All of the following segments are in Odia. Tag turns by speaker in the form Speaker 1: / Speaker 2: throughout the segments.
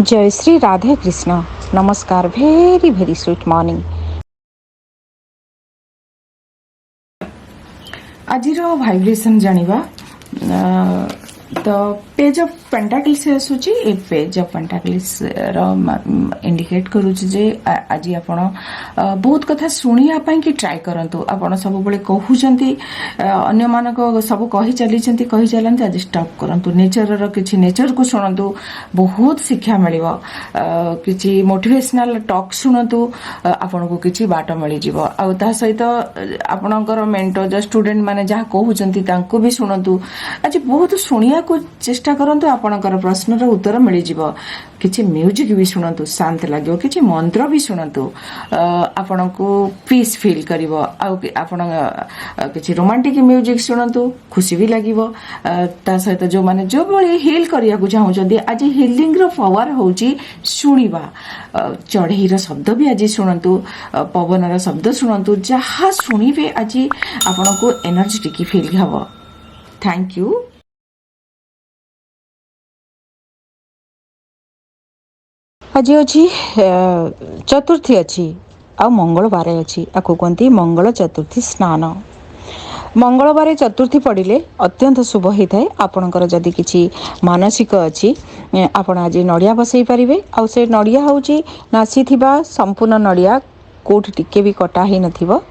Speaker 1: जय श्री राधे कृष्ण। नमस्कार। Very very sweet morning. आज भाइब्रेशन जानिबा तो पेज ऑफ पेंटाकल्स आसूची ए पेज ऑफ पेंटाकल्स इंडिकेट करूची जे आज आपण बहुत कथा सुनिया पई कि ट्राई करंतु। आपण सब बळे कहूचंती अन्य मानक सब कहि चलंती आज स्टॉप करंतु। नेचर रो किछि नेचर को सुनंतु, बहुत शिक्षा मिलिबो। किछि मोटिवेशनल टॉक सुनंतु, आपण को किछि बाट मिलि जिवो। आ ता सहित आपणकर मेंटर जो स्टूडेंट माने जहा कहूचंती तांको भी सुनंतु। आज बहुत सुनिया को चेष्टा करंतु, आपणकर प्रश्नर उत्तर मिलि जिवो। किछि म्यूजिक भी सुनंतु, शांत लागो। किछि मंत्र भी सुनंतु, आपणको पीस फील करिवो। आ आपण किछि रोमांटिक म्यूजिक सुनंतु, खुशी भी लागिवो। ता सहित जो माने जो बळे हील करिया को चाहउचंदी, आज हीलिंग रो पावर होउची सुनिबा। चढ़ई रो शब्द भी आज सुनंतु, पवन रो शब्द सुनंतु। जहा सुनिबे आज आपणको एनर्जेटिक फील हबो। Thank you. आज अच्छी चतुर्थी अच्छी आ मंगलवार अच्छी, आपको कहती मंगल चतुर्थी स्नान। मंगलवार चतुर्थी पड़े अत्यंत शुभ होता है। आपणकर जदि किसी मानसिक अच्छी आपण आज नड़िया बसई पारे। आ से नड़िया हूँ नासी संपूर्ण नड़िया कोठी टिके भी कटा ही नथिबो।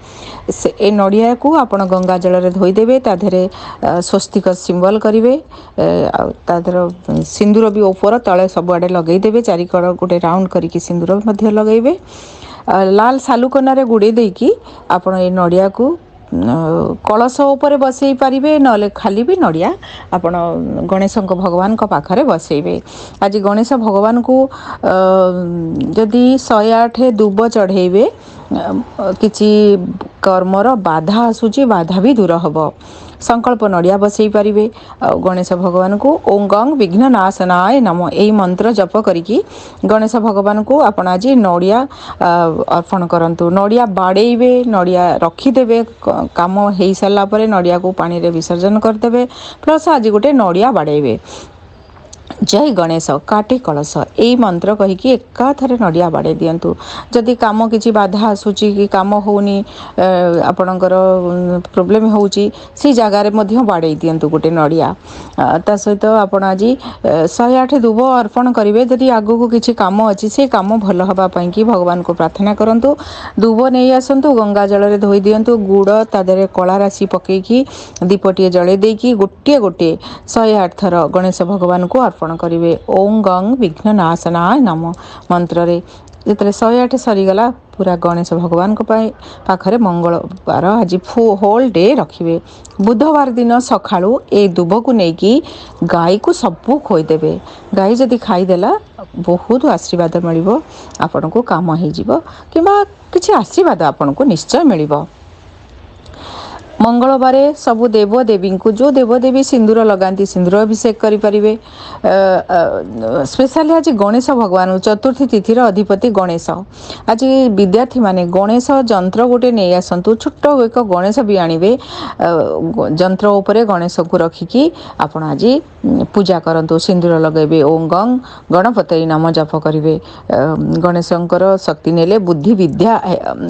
Speaker 1: से ए नड़िया को आपण गंगा जल रे धोईदेवे, ता देहरे स्वस्तिक सिंबल करिवे। ता देहर सिंदूर भी ऊपर तले सब आड़े लगेदेवे। चारिकड़ गोटे राउंड करिकी सिंदूर मध्य लगेबे। लाल सालुकनारे गुड़े देकी आपण ए नड़िया को कलश उपर बसई पारिबे, नले खाली भी नड़िया आपण गणेश भगवान को पाखरे बसैबे। आज गणेश भगवान को जदि 108 दुब चढ़ेबे, किछि कर्मर बाधा आसूची, बाधा भी दूर हबो। संकल्प नड़िया बसई पारिबे। गणेश भगवान को ओं गं विघ्न नाशनाय नमः एई मंत्र जप करिकी गणेश भगवान को आपण आज नड़िया अर्पण करंतु। नड़िया बाड़ेइबे, नड़िया रखिदेवे। काम हो सारा पर नड़िया को पानी रे विसर्जन करदेवे। प्लस आज गोटे नड़िया बाड़ेइबे। जय गणेश काटे कलश यही मंत्र कहीकि एकाथरे नड़िया बाड़े दिंतु। जदि काम किसी बाधा आसूची कि काम होनी, आपणकर प्रोब्लेम होउची, सी जगार बाड़े दिंतु गोटे नड़िया। ता सहित आपण आज 108 दुब अर्पण करेंगे। जदि आगू को किसी काम अच्छी, से काम भल हवापाई कि भगवान को प्रार्थना करंतु। दुब नहीं आसतु, गंगा जल रे धोई दिंतु। गुड़ तादरे कला राशि पकईकी दीपटे जड़े देकी गोटे गोटे 108 थर गणेश भगवान को अर्पण करिवे। ओं गं विघ्न नाशनाय नमः मंत्र रे जितरे 108 सरीगला, पूरा गणेश भगवान को पाखरे मंगलवार आज होल डे रखिए। बुधवार दिन सकाळू ए दुब को लेकिन गाय को सबू खोईदेवे। गाय जदि खाईदेला बहुत आशीर्वाद मिलिबो, आपन को काम हो जिवो किबा किछि आशीर्वाद आपन को निश्चय मिलिबो। मंगलवार सबु देवदेवी को, जो देवदेवी सिंदूर लगाती सिंदूर अभिषेक करें। स्पेशली आज गणेश भगवान चतुर्थी तिथिर अधिपति गणेश। आज विद्यार्थी माने गणेश जंत्र गोटे नहीं आसतु। छोट एक गणेश भी आणवे, जंत्र उपरे गणेश को रखिकी आपण आज पूजा करंतु। सिंदूर लगेबे। ओं गं गणपतये नाम जप करेंगे। गणेशंकर शक्ति नेले बुद्धि विद्या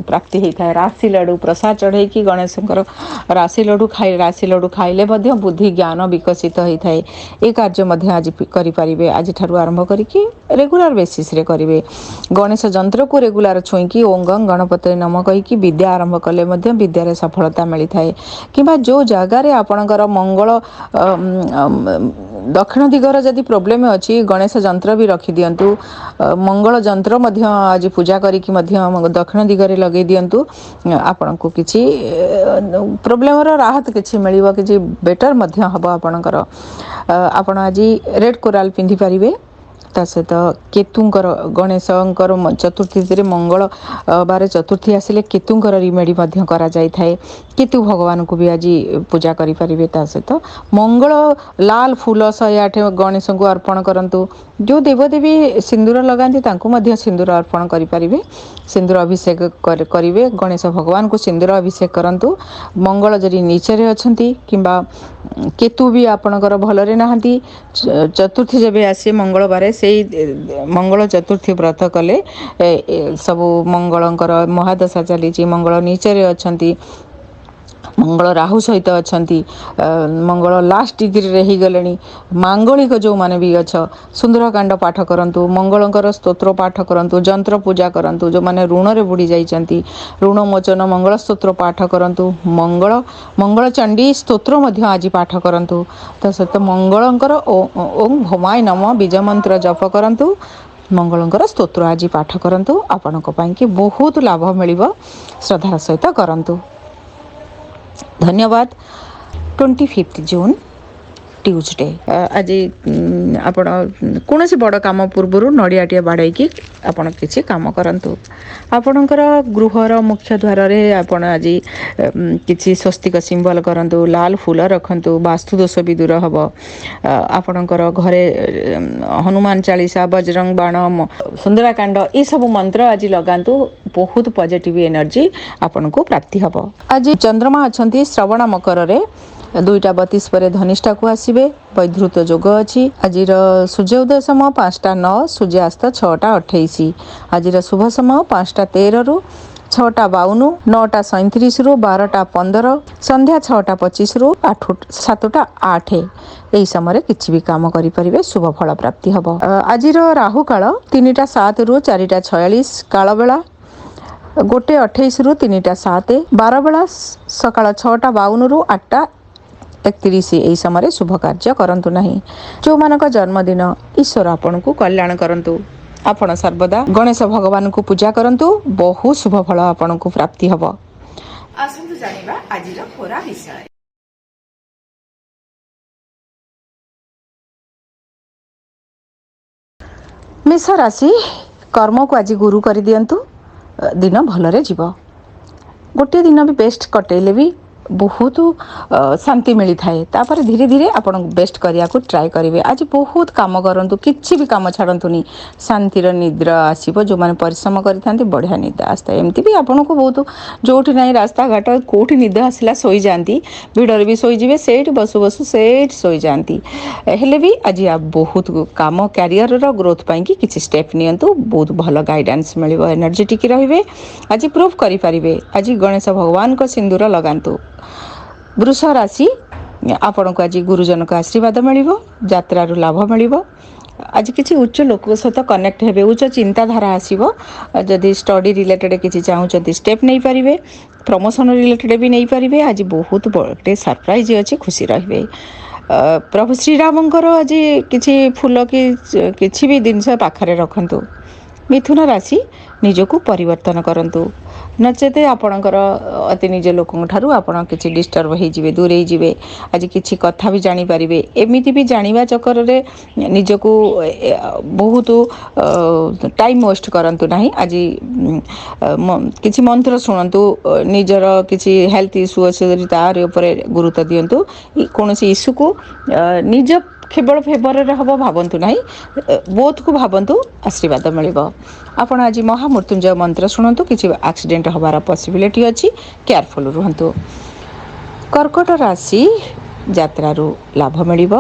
Speaker 1: प्राप्ति होता है। राशि लड्डू प्रसाद चढ़ेकी गणेशंकर राशि लड्डू खाइले मध्य बुद्धि ज्ञान विकसित होता है। ये कार्य मध्य आज करें। आज ठारू आरंभ करिकी रेगुलर बेसिस रे करेंगे। गणेश जंत्र को रेगुलर छुईकी ओं गं गणपतये नम कहीकि विद्या आरंभ कले मध्य विद्यारे सफलता मिलता है। किंबा जो जगार आपणकर मंगल दक्षिण दिगर जदि प्रोब्लेम अच्छी, गणेश जंत्र भी रखी दिंतु। मंगल जंत्र मध्य आज पूजा करिकी मध्य दक्षिण दिगरे लगे दिंतु। आपण को किछि प्रोब्लेम राहत किछि मिलिबो, किछि बेटर मध्य हबो आपणकर। आपण आज रेड कोराल पिंधि पारिबे। ता सहित केतुंकर गणेशंकर चतुर्थी मंगल बार चतुर्थी आसिले केतुंकर रिमेडी मध्य करा जाय थाए। केतु भगवान को भी आज पूजा करि परिबे। ता सहित मंगल लाल फूल 108 गणेश को अर्पण करंतु। जो देवदेवी सिंदूर लगाती तांको मध्य सिंदूर अर्पण करि परिबे। सिंदूर अभिषेक करिवे। गणेश भगवान को सिंदूर अभिषेक करंतु। मंगल जरी नीचे रे अछंती किंबा କେତୁ ବି ଆପଣଙ୍କର ଭଲରେ ନାହାନ୍ତି। ଚତୁର୍ଥୀ ଯେବେ ଆସେ ମଙ୍ଗଳବାର ସେଇ ମଙ୍ଗଳ ଚତୁର୍ଥୀ ବ୍ରତ କଲେ ସବୁ ମଙ୍ଗଳଙ୍କର ମହାଦଶା ଚାଲିଛି, ମଙ୍ଗଳ ନିଚରେ ଅଛନ୍ତି, ମଙ୍ଗଳ ରାହୁ ସହିତ ଅଛନ୍ତି, ମଙ୍ଗଳ ଲାଷ୍ଟ ଡିଗ୍ରୀରେ ହେଇଗଲେଣି। ମାଙ୍ଗଳିକ ଯେଉଁମାନେ ବି ଅଛ ସୁନ୍ଦରକାଣ୍ଡ ପାଠ କରନ୍ତୁ, ମଙ୍ଗଳଙ୍କର ସ୍ତୋତ୍ର ପାଠ କରନ୍ତୁ, ଯନ୍ତ୍ର ପୂଜା କରନ୍ତୁ। ଯେଉଁମାନେ ଋଣରେ ବୁଡ଼ି ଯାଇଛନ୍ତି ଋଣ ମୋଚନ ମଙ୍ଗଳ ସ୍ତୋତ୍ର ପାଠ କରନ୍ତୁ। ମଙ୍ଗଳ ଚଣ୍ଡୀ ସ୍ତୋତ୍ର ମଧ୍ୟ ଆଜି ପାଠ କରନ୍ତୁ। ତା ସହିତ ମଙ୍ଗଳଙ୍କର ଓಂ ଭମାୟ ନମ ବୀଜ ମନ୍ତ୍ର ଜପ କରନ୍ତୁ। ମଙ୍ଗଳଙ୍କର ସ୍ତୋତ୍ର ଆଜି ପାଠ କରନ୍ତୁ। ଆପଣଙ୍କ ପାଇଁକି ବହୁତ ଲାଭ ମିଳିବ। ଶ୍ରଦ୍ଧାର ସହିତ କରନ୍ତୁ। ଧନ୍ୟବାଦ। 25 ଜୁନ୍ ଟ୍ୟୁଜଡେ। ଆଜି ଆପଣ କୌଣସି ବଡ଼ କାମ ପୂର୍ବରୁ ନଡ଼ିଆଟିଏ ବାଡ଼େଇକି ଆପଣ କିଛି କାମ କରନ୍ତୁ। ଆପଣଙ୍କର ଗୃହର ମୁଖ୍ୟ ଦ୍ୱାରରେ ଆପଣ ଆଜି କିଛି ସ୍ୱସ୍ତିକ ସିମ୍ବଲ କରନ୍ତୁ, ଲାଲ ଫୁଲ ରଖନ୍ତୁ, ବାସ୍ତୁ ଦୋଷ ବି ଦୂର ହେବ। ଆପଣଙ୍କର ଘରେ ହନୁମାନ ଚାଳିଶା, ବଜରଙ୍ଗ ବାଣ, ସୁନ୍ଦରାକାଣ୍ଡ ଏସବୁ ମନ୍ତ୍ର ଆଜି ଲଗାନ୍ତୁ। ବହୁତ ପଜିଟିଭ ଏନର୍ଜି ଆପଣଙ୍କୁ ପ୍ରାପ୍ତି ହେବ। ଆଜି ଚନ୍ଦ୍ରମା ଅଛନ୍ତି ଶ୍ରବଣ ମକରରେ, 2:32 ପରେ ଧନିଷ୍ଠାକୁ ଆସିବେ। ବୈଧୃତ ଯୋଗ ଅଛି। ଆଜିର ସୂର୍ଯ୍ୟ ଉଦୟ ସମୟ 5:09, ସୂର୍ଯ୍ୟାସ୍ତ 6:28। ଆଜିର ଶୁଭ ସମୟ 5:13ରୁ 6:52, 9:37ରୁ 12:15, ସନ୍ଧ୍ୟା 6:25ରୁ 7:08। ଏହି ସମୟରେ କିଛି ବି କାମ କରିପାରିବେ, ଶୁଭ ଫଳ ପ୍ରାପ୍ତି ହେବ। ଆଜିର ରାହୁ କାଳ 3:07ରୁ 4:46, କାଳବେଳା 1:28ରୁ 3:07, ବାରବେଳା ସକାଳ 6:52ରୁ 8:31। ଏହି ସମୟରେ ଶୁଭ କାର୍ଯ୍ୟ କରନ୍ତୁ ନାହିଁ। ଯେଉଁମାନଙ୍କ ଜନ୍ମଦିନ, ଈଶ୍ୱର ଆପଣଙ୍କୁ କଲ୍ୟାଣ କରନ୍ତୁ। ଆପଣ ସର୍ବଦା ଗଣେଶ ଭଗବାନଙ୍କୁ ପୂଜା କରନ୍ତୁ। ବହୁ ଶୁଭ ଫଳ ଆପଣଙ୍କୁ ପ୍ରାପ୍ତି ହେବ। ଆସନ୍ତୁ ଜାଣିବା ଆଜିର ଖୋରା ବିଷୟ। ମେଷ ରାଶି, କର୍ମକୁ ଆଜି ଗୁରୁ କରିଦିଅନ୍ତୁ। ଦିନ ଭଲରେ ଯିବ। ଗୋଟିଏ ଦିନ ବି ବେଷ୍ଟ କଟେଇଲେ ବି ବହୁତ ଶାନ୍ତି ମିଳିଥାଏ। ତାପରେ ଧୀରେ ଧୀରେ ଆପଣ ବେଷ୍ଟ କରିବାକୁ ଟ୍ରାଏ କରିବେ। ଆଜି ବହୁତ କାମ କରନ୍ତୁ, କିଛି ବି କାମ ଛାଡ଼ନ୍ତୁନି। ଶାନ୍ତିର ନିଦ୍ରା ଆସିବ। ଯେଉଁମାନେ ପରିଶ୍ରମ କରିଥାନ୍ତି ବଢ଼ିଆ ନିଦ ଆସିଥାଏ। ଏମିତି ବି ଆପଣଙ୍କୁ ବହୁତ ଯେଉଁଠି ନାହିଁ ରାସ୍ତାଘାଟ କେଉଁଠି ନିଦ ଆସିଲା ଶୋଇଯାଆନ୍ତି, ଭିଡ଼ରେ ବି ଶୋଇଯିବେ, ସେଇଠି ବସୁ ବସୁ ସେଇଠି ଶୋଇଯାଆନ୍ତି। ହେଲେ ବି ଆଜି ବହୁତ କାମ, କ୍ୟାରିୟରର ଗ୍ରୋଥ୍ ପାଇଁକି କିଛି ଷ୍ଟେପ୍ ନିଅନ୍ତୁ। ବହୁତ ଭଲ ଗାଇଡ଼ାନ୍ସ ମିଳିବ, ଏନର୍ଜେଟିକ୍ ରହିବେ। ଆଜି ପ୍ରୁଭ୍ କରିପାରିବେ। ଆଜି ଗଣେଶ ଭଗବାନଙ୍କ ସିନ୍ଦୁର ଲଗାନ୍ତୁ। ବୃଷ ରାଶି, ଆପଣଙ୍କୁ ଆଜି ଗୁରୁଜନଙ୍କ ଆଶୀର୍ବାଦ ମିଳିବ। ଯାତ୍ରାରୁ ଲାଭ ମିଳିବ। ଆଜି କିଛି ଉଚ୍ଚ ଲୋକଙ୍କ ସହିତ କନେକ୍ଟ ହେବେ, ଉଚ୍ଚ ଚିନ୍ତାଧାରା ଆସିବ। ଯଦି ଷ୍ଟଡି ରିଲେଟେଡ଼୍ କିଛି ଚାହୁଁଛନ୍ତି ଷ୍ଟେପ୍ ନେଇପାରିବେ। ପ୍ରମୋସନ୍ ରିଲେଟେଡ଼୍ ବି ନେଇପାରିବେ। ଆଜି ବହୁତ ଗୋଟେ ସରପ୍ରାଇଜ୍ ଅଛି, ଖୁସି ରହିବେ। ପ୍ରଭୁ ଶ୍ରୀରାମଙ୍କର ଆଜି କିଛି ଫୁଲ କି କିଛି ବି ଜିନିଷ ପାଖରେ ରଖନ୍ତୁ। ମିଥୁନ ରାଶି, ନିଜକୁ ପରିବର୍ତ୍ତନ କରନ୍ତୁ। ନଚେତ ଆପଣଙ୍କର ଅତି ନିଜ ଲୋକଙ୍କ ଠାରୁ ଆପଣ କିଛି ଡିଷ୍ଟର୍ବ ହେଇଯିବେ, ଦୂରେଇ ଯିବେ। ଆଜି କିଛି କଥା ବି ଜାଣିପାରିବେ। ଏମିତି ବି ଜାଣିବା ଚକରରେ ନିଜକୁ ବହୁତ ଟାଇମ୍ ୱେଷ୍ଟ କରନ୍ତୁ ନାହିଁ। ଆଜି କିଛି ମନ୍ତ୍ର ଶୁଣନ୍ତୁ। ନିଜର କିଛି ହେଲ୍ଥ ଇସ୍ୟୁ ଅଛି ଯଦି ତାରି ଉପରେ ଗୁରୁତ୍ୱ ଦିଅନ୍ତୁ। କୌଣସି ଇସ୍ୟୁକୁ ନିଜ କେବଳ ଫେଭରରେ ହେବ ଭାବନ୍ତୁ ନାହିଁ, ବୋଥକୁ ଭାବନ୍ତୁ, ଆଶୀର୍ବାଦ ମିଳିବ। ଆପଣ ଆଜି ମହାମୃତ୍ୟୁଞ୍ଜୟ ମନ୍ତ୍ର ଶୁଣନ୍ତୁ। କିଛି ଆକ୍ସିଡେଣ୍ଟ ହେବାର ପସିବିଲିଟି ଅଛି, କେୟାରଫୁଲ୍ ରୁହନ୍ତୁ। କର୍କଟ ରାଶି, ଯାତ୍ରାରୁ ଲାଭ ମିଳିବ।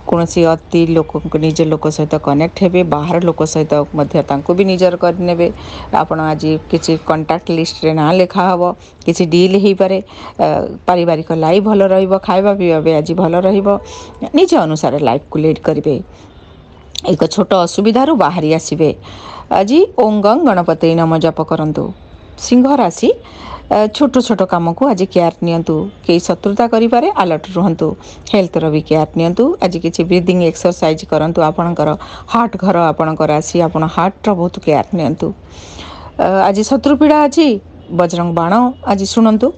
Speaker 1: କୌଣସି ଅତି ଲୋକଙ୍କୁ ନିଜ ଲୋକ ସହିତ କନେକ୍ଟ ହେବେ। ବାହାର ଲୋକ ସହିତ ମଧ୍ୟ ତାଙ୍କୁ ବି ନିଜର କରିନେବେ। ଆପଣ ଆଜି କିଛି କଣ୍ଟାକ୍ଟ ଲିଷ୍ଟରେ ନାଁ ଲେଖା ହେବ। କିଛି ଡିଲ୍ ହେଇପାରେ। ପାରିବାରିକ ଲାଇଫ୍ ଭଲ ରହିବ। ଖାଇବା ପିଇବା ବି ଆଜି ଭଲ ରହିବ। ନିଜ ଅନୁସାରେ ଲାଇଫ୍କୁ ଲିଡ୍ କରିବେ। ଏକ ଛୋଟ ଅସୁବିଧାରୁ ବାହାରି ଆସିବେ। ଆଜି ଓଁ ଗଂ ଗଣପତି ନମ ଜପ କରନ୍ତୁ। ସିଂହ ରାଶି, ଛୋଟ ଛୋଟ କାମକୁ ଆଜି କେୟାର ନିଅନ୍ତୁ। କେହି ଶତ୍ରୁତା କରିପାରେ, ଆଲର୍ଟ ରୁହନ୍ତୁ। ହେଲ୍ଥର ବି କେୟାର ନିଅନ୍ତୁ। ଆଜି କିଛି ବ୍ରିଦିଂ ଏକ୍ସରସାଇଜ୍ କରନ୍ତୁ। ଆପଣଙ୍କର ହାର୍ଟ ଘର ଆପଣଙ୍କର ରାଶି, ଆପଣ ହାର୍ଟର ବହୁତ କେୟାର ନିଅନ୍ତୁ। ଆଜି ଶତ୍ରୁପୀଡ଼ା ଅଛି, ବଜରଙ୍ଗ ବାଣ ଆଜି ଶୁଣନ୍ତୁ।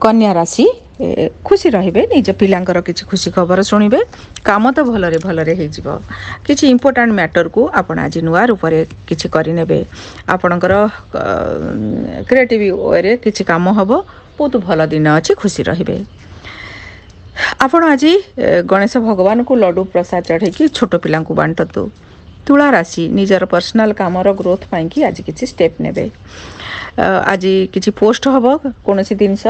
Speaker 1: କନ୍ୟା ରାଶି, ଖୁସି ରହିବେ। ନିଜ ପିଲାଙ୍କର କିଛି ଖୁସି ଖବର ଶୁଣିବେ। କାମ ତ ଭଲରେ ଭଲରେ ହେଇଯିବ। କିଛି ଇମ୍ପୋର୍ଟାଣ୍ଟ ମ୍ୟାଟରକୁ ଆପଣ ଆଜି ନୂଆ ରୂପରେ କିଛି କରିନେବେ। ଆପଣଙ୍କର କ୍ରିଏଟିଭ୍ ୱେରେ କିଛି କାମ ହେବ। ବହୁତ ଭଲ ଦିନ ଅଛି, ଖୁସି ରହିବେ। ଆପଣ ଆଜି ଗଣେଶ ଭଗବାନଙ୍କୁ ଲଡ଼ୁ ପ୍ରସାଦ ଚଢ଼େଇକି ଛୋଟ ପିଲାଙ୍କୁ ବାଣ୍ଟନ୍ତୁ। ତୁଳା ରାଶି, ନିଜର ପର୍ସନାଲ୍ କାମର ଗ୍ରୋଥ୍ ପାଇଁକି ଆଜି କିଛି ଷ୍ଟେପ୍ ନେବେ। ଆଜି କିଛି ପୋଷ୍ଟ ହେବ, କୌଣସି ଜିନିଷ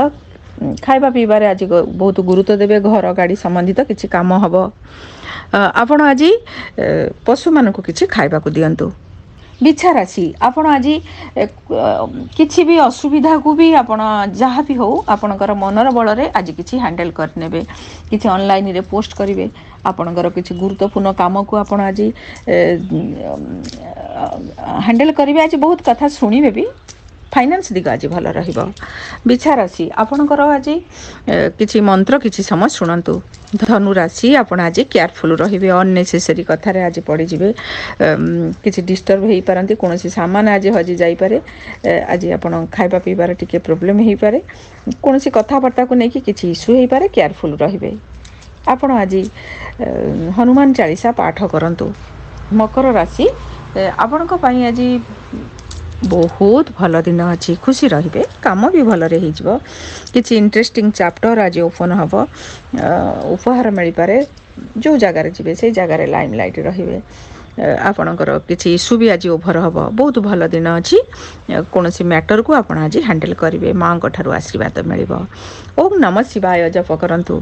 Speaker 1: ଖାଇବା ପିଇବାରେ ଆଜି ବହୁତ ଗୁରୁତ୍ୱ ଦେବେ। ଘର ଗାଡ଼ି ସମ୍ବନ୍ଧିତ କିଛି କାମ ହେବ। ଆପଣ ଆଜି ପଶୁମାନଙ୍କୁ କିଛି ଖାଇବାକୁ ଦିଅନ୍ତୁ। ବିଛା ରାଶି, ଆପଣ ଆଜି କିଛି ବି ଅସୁବିଧାକୁ ବି ଆପଣ ଯାହା ବି ହେଉ ଆପଣଙ୍କର ମନର ବଳରେ ଆଜି କିଛି ହ୍ୟାଣ୍ଡେଲ୍ କରିନେବେ। କିଛି ଅନଲାଇନରେ ପୋଷ୍ଟ କରିବେ। ଆପଣଙ୍କର କିଛି ଗୁରୁତ୍ୱପୂର୍ଣ୍ଣ କାମକୁ ଆପଣ ଆଜି ହ୍ୟାଣ୍ଡେଲ୍ କରିବେ। ଆଜି ବହୁତ କଥା ଶୁଣିବେ ବି। ଫାଇନାନ୍ସ ଦିଗ ଆଜି ଭଲ ରହିବ। ବିଛା ରାଶି, ଆପଣଙ୍କର ଆଜି କିଛି ମନ୍ତ୍ର କିଛି ସମୟ ଶୁଣନ୍ତୁ। ଧନୁ ରାଶି, ଆପଣ ଆଜି କେୟାରଫୁଲ୍ ରହିବେ। ଅନନେସେସରୀ କଥାରେ ଆଜି ପଡ଼ିଯିବେ। କିଛି ଡିଷ୍ଟର୍ବ ହୋଇପାରନ୍ତି। କୌଣସି ସାମାନ ଆଜି ହଜି ଯାଇପାରେ। ଆଜି ଆପଣ ଖାଇବା ପିଇବାରେ ଟିକେ ପ୍ରୋବ୍ଲେମ୍ ହୋଇପାରେ। କୌଣସି କଥାବାର୍ତ୍ତାକୁ ନେଇକି କିଛି ଇସ୍ୟୁ ହୋଇପାରେ। କେୟାରଫୁଲ୍ ରହିବେ। ଆପଣ ଆଜି ହନୁମାନ ଚାଳିଶା ପାଠ କରନ୍ତୁ। ମକର ରାଶି, ଆପଣଙ୍କ ପାଇଁ ଆଜି ବହୁତ ଭଲ ଦିନ ଅଛି। ଖୁସି ରହିବେ। କାମ ବି ଭଲରେ ହେଇଯିବ। କିଛି ଇଣ୍ଟରେଷ୍ଟିଂ ଚାପ୍ଟର ଆଜି ଓପନ୍ ହେବ। ଉପହାର ମିଳିପାରେ। ଯେଉଁ ଜାଗାରେ ଯିବେ ସେଇ ଜାଗାରେ ଲାଇମ୍ ଲାଇଟ୍ ରହିବେ। ଆପଣଙ୍କର କିଛି ଇସ୍ୟୁ ବି ଆଜି ଓଭର ହେବ। ବହୁତ ଭଲ ଦିନ ଅଛି। କୌଣସି ମ୍ୟାଟରକୁ ଆପଣ ଆଜି ହ୍ୟାଣ୍ଡେଲ୍ କରିବେ। ମାଆଙ୍କ ଠାରୁ ଆଶୀର୍ବାଦ ମିଳିବ। ଓମ୍ ନମ ଶିବାୟ ଜପ କରନ୍ତୁ।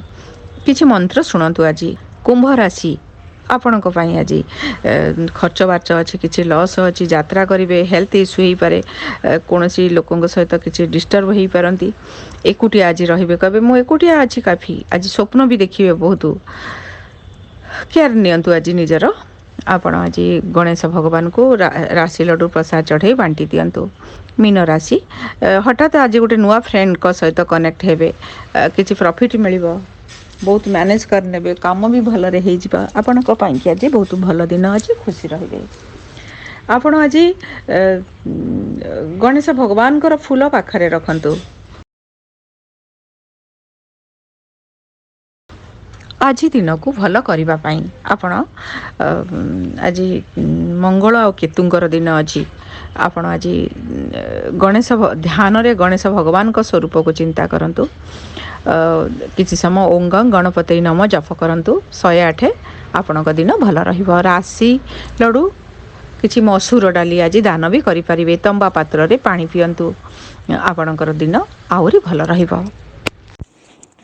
Speaker 1: କିଛି ମନ୍ତ୍ର ଶୁଣନ୍ତୁ ଆଜି। କୁମ୍ଭ ରାଶି, ଆପଣଙ୍କ ପାଇଁ ଆଜି ଖର୍ଚ୍ଚ ବାର୍ଚ୍ଚ ଅଛି। କିଛି ଲସ୍ ଅଛି। ଯାତ୍ରା କରିବେ। ହେଲ୍ଥ ଇସ୍ୟୁ ହୋଇପାରେ। କୌଣସି ଲୋକଙ୍କ ସହିତ କିଛି ଡିଷ୍ଟର୍ବ ହୋଇପାରନ୍ତି। ଏକୁଟିଆ ଆଜି ରହିବେ। କହିବେ ମୁଁ ଏକୁଟିଆ ଅଛି କାଫି। ଆଜି ସ୍ୱପ୍ନ ବି ଦେଖିବେ ବହୁତ। କେୟାର ନିଅନ୍ତୁ ଆଜି ନିଜର। ଆପଣ ଆଜି ଗଣେଶ ଭଗବାନଙ୍କୁ ରାଶି ଲଡ଼ୁ ପ୍ରସାଦ ଚଢ଼େଇ ବାଣ୍ଟି ଦିଅନ୍ତୁ। ମୀନ ରାଶି, ହଠାତ୍ ଆଜି ଗୋଟେ ନୂଆ ଫ୍ରେଣ୍ଡଙ୍କ ସହିତ କନେକ୍ଟ ହେବେ। କିଛି ପ୍ରଫିଟ୍ ମିଳିବ। ବହୁତ ମ୍ୟାନେଜ୍ କରିନେବେ। କାମ ବି ଭଲରେ ହେଇଯିବ। ଆପଣଙ୍କ ପାଇଁକି ଆଜି ବହୁତ ଭଲ ଦିନ ଅଛି। ଖୁସି ରହିବେ। ଆପଣ ଆଜି ଗଣେଶ ଭଗବାନଙ୍କର ଫୁଲ ପାଖରେ ରଖନ୍ତୁ। ଆଜି ଦିନକୁ ଭଲ କରିବା ପାଇଁ ଆପଣ ଆଜି ମଙ୍ଗଳ ଆଉ କେତୁଙ୍କର ଦିନ ଅଛି। ଆପଣ ଆଜି ଧ୍ୟାନରେ ଗଣେଶ ଭଗବାନଙ୍କ ସ୍ୱରୂପକୁ ଚିନ୍ତା କରନ୍ତୁ। କିଛି ସମୟ ଓଁ ଗଂ ଗଣପତି ନମ ଜପ କରନ୍ତୁ 108। ଆପଣଙ୍କ ଦିନ ଭଲ ରହିବ। ରାଶି ଲଡ଼ୁ, କିଛି ମସୁର ଡାଲି ଆଜି ଦାନ ବି କରିପାରିବେ। ତମ୍ବା ପାତ୍ରରେ ପାଣି ପିଅନ୍ତୁ। ଆପଣଙ୍କର ଦିନ ଆହୁରି ଭଲ ରହିବ।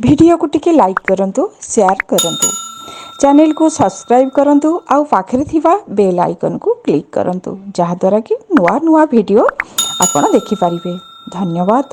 Speaker 1: ଭିଡ଼ିଓକୁ ଟିକେ ଲାଇକ୍ କରନ୍ତୁ, ସେୟାର କରନ୍ତୁ। ଚ୍ୟାନେଲକୁ ସବସ୍କ୍ରାଇବ୍ କରନ୍ତୁ ଆଉ ପାଖରେ ଥିବା ବେଲ୍ ଆଇକନ୍କୁ କ୍ଲିକ୍ କରନ୍ତୁ, ଯାହାଦ୍ୱାରା କି ନୂଆ ନୂଆ ଭିଡ଼ିଓ ଆପଣ ଦେଖିପାରିବେ। ଧନ୍ୟବାଦ।